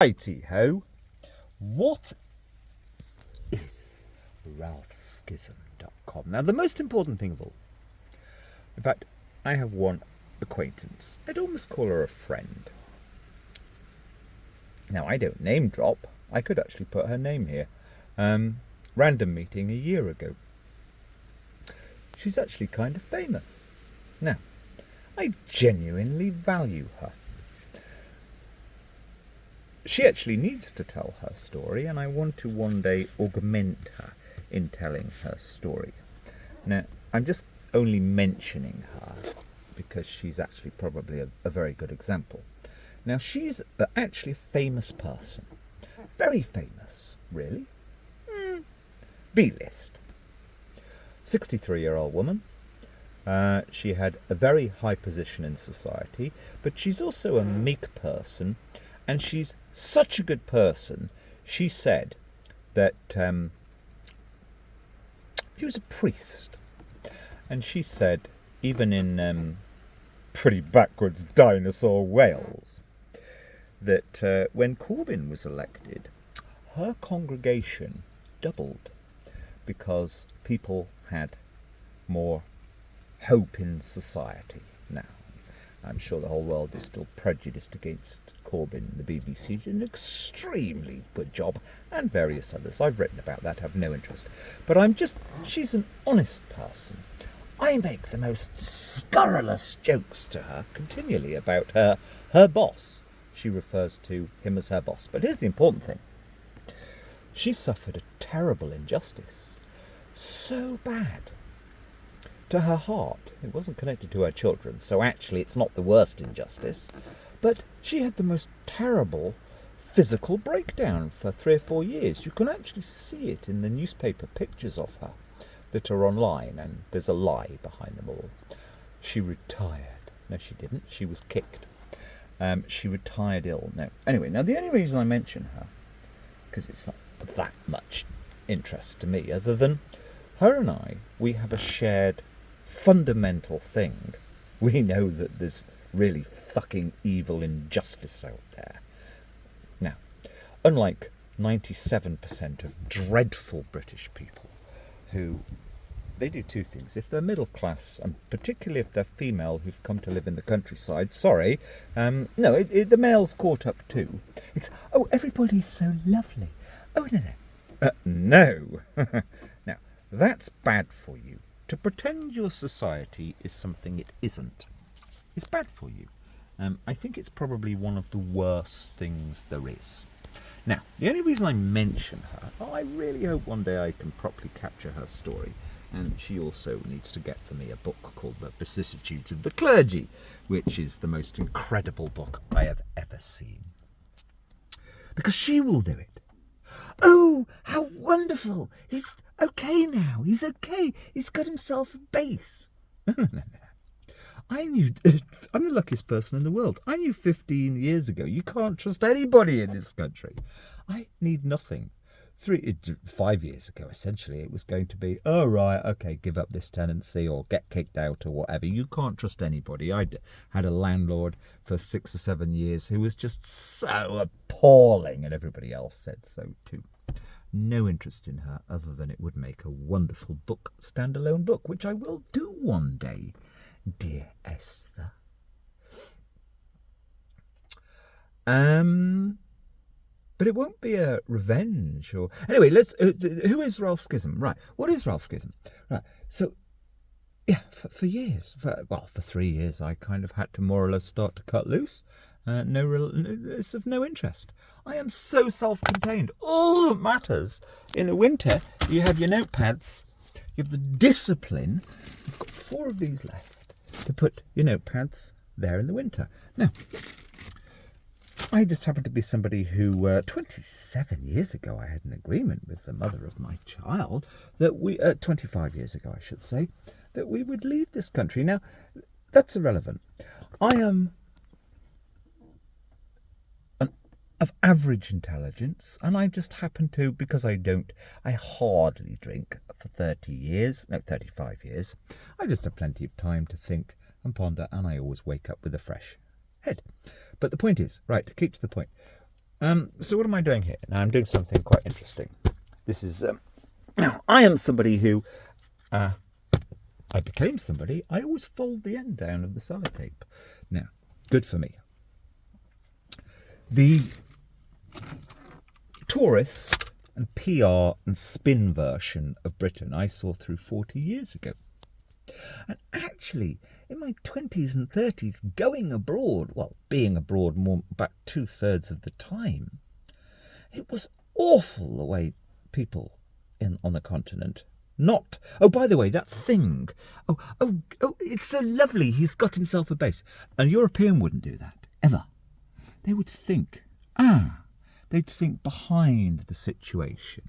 Righty-ho, what is ralphskism.com? Now, the most important thing of all, in fact, I have one acquaintance. I'd almost call her a friend. Now, I don't name drop. I could actually put her name here. Random meeting a year ago. She's actually kind of famous. Now, I genuinely value her. She actually needs to tell her story, and I want to one day augment her in telling her story. Now, I'm just only mentioning her because she's actually probably a very good example. Now, she's actually a famous person. Very famous, really. B-list. 63-year-old woman. She had a very high position in society, but she's also a meek person, and she's such a good person. She said that she was a priest, and she said, even in pretty backwards dinosaur Wales, that when Corbyn was elected, her congregation doubled because people had more hope in society. Now, I'm sure the whole world is still prejudiced against Corbyn. The BBC did an extremely good job, and various others. I've written about that, have no interest. But she's an honest person. I make the most scurrilous jokes to her continually about her boss. She refers to him as her boss. But here's the important thing. She suffered a terrible injustice. So bad. To her heart. It wasn't connected to her children, so actually it's not the worst injustice. But she had the most terrible physical breakdown for 3 or 4 years. You can actually see it in the newspaper pictures of her that are online, and there's a lie behind them all. She retired. No, she didn't. She was kicked. She retired ill. No. Anyway, now the only reason I mention her, because it's not that much interest to me, other than her and I, we have a shared fundamental thing. We know that there's really fucking evil injustice out there. Now, unlike 97% of dreadful British people who, they do two things. If they're middle class, and particularly if they're female who've come to live in the countryside, the male's caught up too. It's, oh, everybody's so lovely. Oh, no. No. Now, that's bad for you. To pretend your society is something it isn't is bad for you. I think it's probably one of the worst things there is. Now, the only reason I mention her, I really hope one day I can properly capture her story, and she also needs to get for me a book called The Vicissitudes of the Clergy, which is the most incredible book I have ever seen. Because she will do it. Oh, how wonderful! He's okay now. He's okay. He's got himself a base. No. I'm the luckiest person in the world. I knew 15 years ago you can't trust anybody in this country. I need nothing. 5 years ago, essentially, it was going to be, oh, right, okay, give up this tenancy or get kicked out or whatever. You can't trust anybody. I had a landlord for 6 or 7 years who was just so appalling, and everybody else said so too. No interest in her other than it would make a wonderful book, standalone book, which I will do one day, dear Esther. But it won't be a revenge or... Anyway, who is Ralph Skism? Right, what is Ralph Skism? Right, so, yeah, for years, for 3 years, I kind of had to more or less start to cut loose. It's of no interest. I am so self-contained. All that matters in the winter, you have your notepads, you have the discipline. You've got 4 of these left to put your notepads there in the winter. Now, I just happen to be somebody who, 27 years ago, I had an agreement with the mother of my child that 25 years ago, I should say, that we would leave this country. Now, that's irrelevant. I am of average intelligence, and I just happen to, because I hardly drink for 35 years, I just have plenty of time to think and ponder, and I always wake up with a fresh head. But the point is, right, to keep to the point, So what am I doing here? Now I'm doing something quite interesting. This is, I am somebody who, I became somebody, I always fold the end down of the sellotape. Now, good for me. The tourist and PR and spin version of Britain I saw through 40 years ago. And actually, in my 20s and 30s, going abroad, well, being abroad more about 2/3 of the time, it was awful the way people on the continent not. Oh, by the way, that thing. Oh, it's so lovely. He's got himself a base. A European wouldn't do that, ever. They would think, they'd think behind the situation,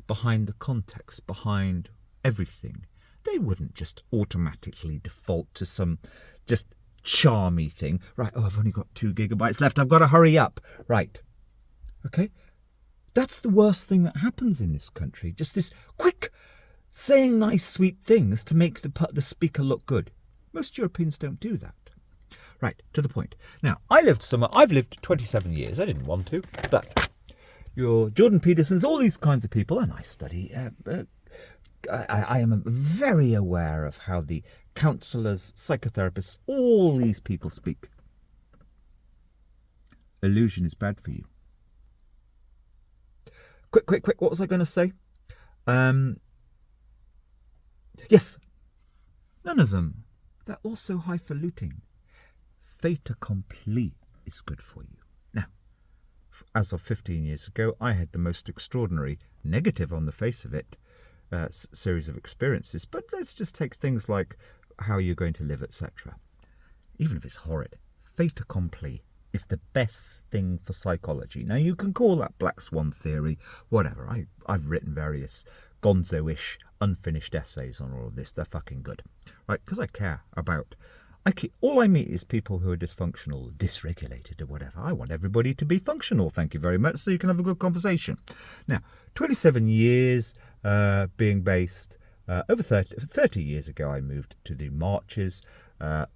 behind the context, behind everything. They wouldn't just automatically default to some just charmy thing. Right, I've only got 2 gigabytes left. I've got to hurry up. Right. Okay? That's the worst thing that happens in this country. Just this quick saying nice, sweet things to make the speaker look good. Most Europeans don't do that. Right, to the point. Now, I've lived 27 years. I didn't want to, but your Jordan Petersons, all these kinds of people, and I study. I am very aware of how the counsellors, psychotherapists, all these people speak. Illusion is bad for you. Quick, what was I going to say? Yes, none of them. They're also highfalutin. Fait accompli is good for you. Now, as of 15 years ago, I had the most extraordinary, negative on the face of it, series of experiences. But let's just take things like how you're going to live, etc. Even if it's horrid, fait accompli is the best thing for psychology. Now, you can call that black swan theory, whatever. I've written various gonzo-ish unfinished essays on all of this. They're fucking good, right? Because I care about. All I meet is people who are dysfunctional, dysregulated, or whatever. I want everybody to be functional, thank you very much, so you can have a good conversation. Now, 27 years being based, over 30 years ago I moved to the Marches,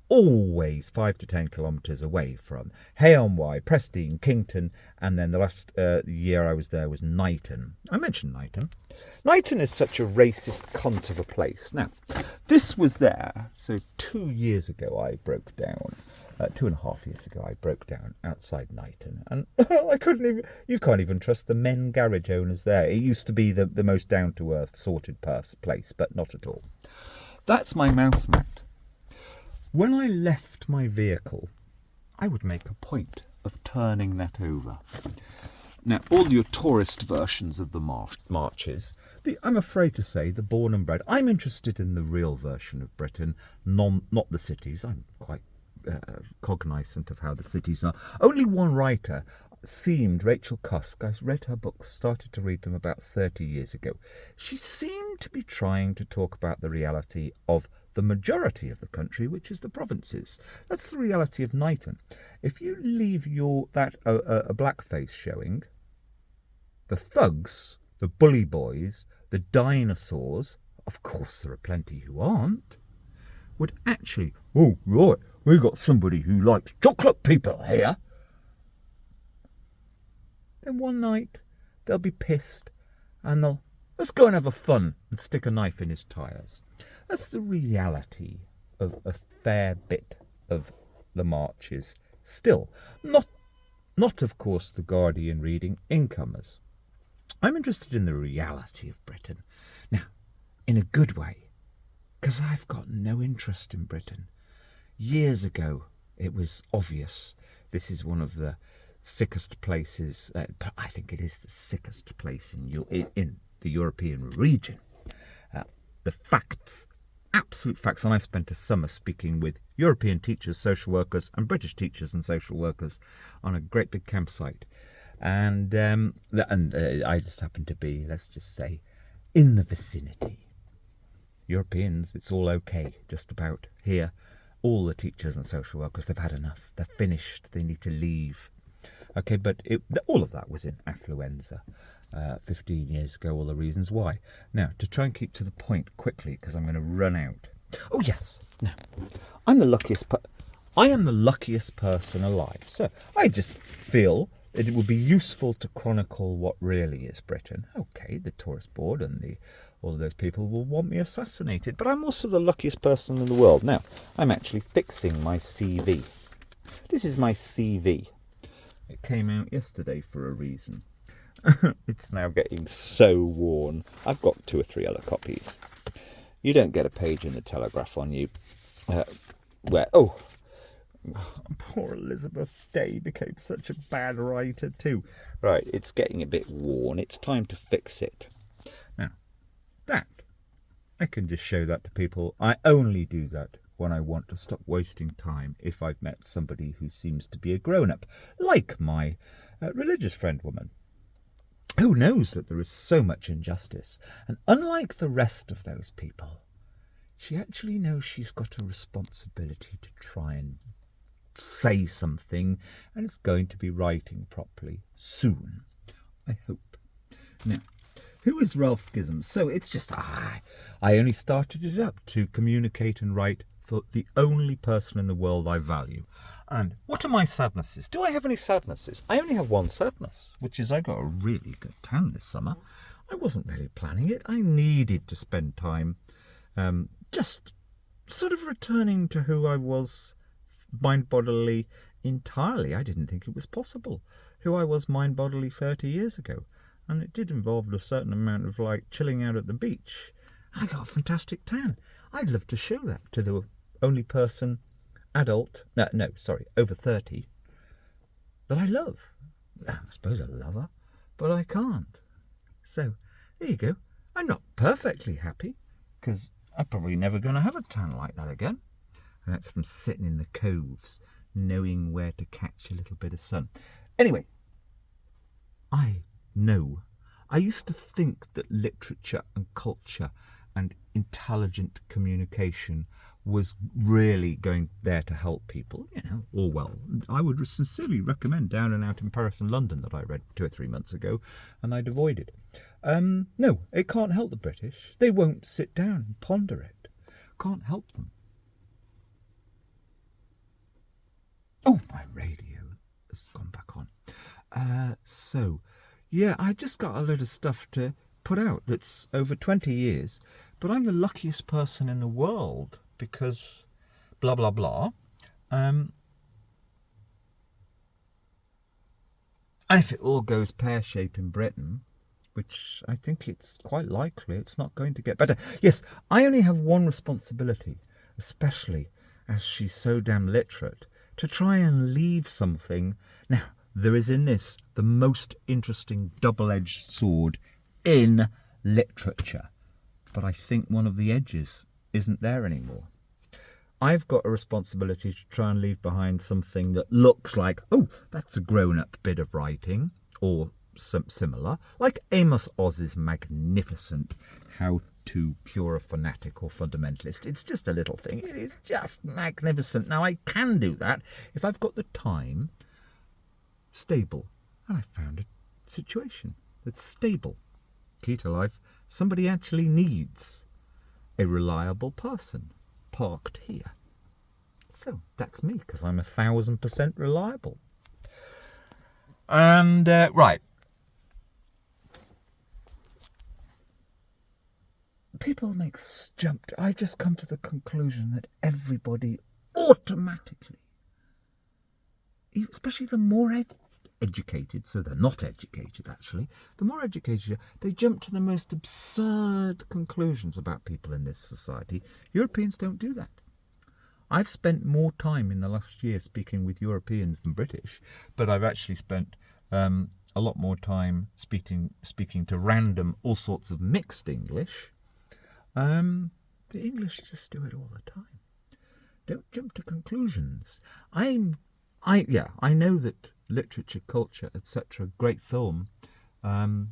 always 5 to 10 kilometres away from Hay-on-Wye, Prestine, Kington, and then the last year I was there was Knighton. I mentioned Knighton. Knighton is such a racist cunt of a place. Now, this was there, so 2 years ago I broke down. 2.5 years ago I broke down outside Knighton, and you can't even trust the men garage owners there. It used to be the most down-to-earth, sorted place, but not at all. That's my mouse mat. When I left my vehicle, I would make a point of turning that over. Now, all your tourist versions of the marches, I'm afraid to say, the born and bred. I'm interested in the real version of Britain, not the cities. I'm quite cognizant of how the cities are. Only one writer seemed, Rachel Cusk, I read her books, started to read them about 30 years ago. She seemed to be trying to talk about the reality of the majority of the country, which is the provinces. That's the reality of Knighton. If you leave a blackface showing, the thugs, the bully boys, the dinosaurs, of course there are plenty who aren't, would actually, oh right, we got somebody who likes chocolate people here. Then one night they'll be pissed and let's go and have a fun and stick a knife in his tyres. That's the reality of a fair bit of the marches. Still, not of course the Guardian reading incomers. I'm interested in the reality of Britain. Now, in a good way, because I've got no interest in Britain. Years ago, it was obvious this is one of the sickest places, but I think it is the sickest place in the European region. The facts, absolute facts, and I spent a summer speaking with European teachers, social workers, and British teachers and social workers on a great big campsite. And I just happened to be, let's just say, in the vicinity. Europeans, it's all okay, just about here. All the teachers and social workers, they've had enough. They're finished. They need to leave. Okay, but all of that was in affluenza 15 years ago, all the reasons why. Now, to try and keep to the point quickly, because I'm going to run out. Oh, yes. Now, I am the luckiest person alive. So I just feel it would be useful to chronicle what really is Britain. Okay, the tourist board and all of those people will want me assassinated, but I'm also the luckiest person in the world. Now, I'm actually fixing my CV. This is my CV. It came out yesterday for a reason. It's now getting so worn. I've got 2 or 3 other copies. You don't get a page in the Telegraph on you where, poor Elizabeth Day became such a bad writer too. Right, it's getting a bit worn. It's time to fix it. Now, that, I can just show that to people. I only do that when I want to stop wasting time if I've met somebody who seems to be a grown-up, like my religious friend woman, who knows that there is so much injustice. And unlike the rest of those people, she actually knows she's got a responsibility to try and say something, and it's going to be writing properly soon, I hope. Now, who is Ralph Schism? So it's just, I only started it up to communicate and write for the only person in the world I value. And what are my sadnesses? Do I have any sadnesses? I only have one sadness, which is I got a really good tan this summer. I wasn't really planning it. I needed to spend time just sort of returning to who I was mind-bodily entirely. I didn't think it was possible. Who I was mind-bodily 30 years ago. And it did involve a certain amount of chilling out at the beach. I got a fantastic tan. I'd love to show that to the only person, over 30, that I love. I suppose I love her, but I can't. So, there you go. I'm not perfectly happy, because I'm probably never going to have a tan like that again. And that's from sitting in the coves, knowing where to catch a little bit of sun. Anyway, I used to think that literature and culture and intelligent communication was really going there to help people, all well. I would sincerely recommend Down and Out in Paris and London that I read 2 or 3 months ago, and I'd avoided. No, it can't help the British. They won't sit down and ponder it. Can't help them. Oh, my radio has gone back on. Yeah, I just got a load of stuff to put out that's over 20 years, but I'm the luckiest person in the world because blah, blah, blah. And if it all goes pear-shaped in Britain, which I think it's quite likely, it's not going to get better. Yes, I only have one responsibility, especially as she's so damn literate, to try and leave something. Now, there is in this the most interesting double-edged sword in literature, but I think one of the edges isn't there anymore. I've got a responsibility to try and leave behind something that looks like, that's a grown-up bit of writing, or similar, like Amos Oz's magnificent How to Cure a Fanatic or Fundamentalist. It's just a little thing. It is just magnificent. Now, I can do that if I've got the time, stable. And I found a situation that's stable. Key to life, somebody actually needs a reliable person parked here. So that's me, because I'm 1,000% reliable. And, right. People make jumped. I've just come to the conclusion that everybody automatically, especially the more educated, so they're not educated actually, the more educated, they jump to the most absurd conclusions about people in this society. Europeans don't do that. I've spent more time in the last year speaking with Europeans than British, but I've actually spent a lot more time speaking to random, all sorts of mixed English. The English just do it all the time. Don't jump to conclusions. I know that literature, culture, etc., great film,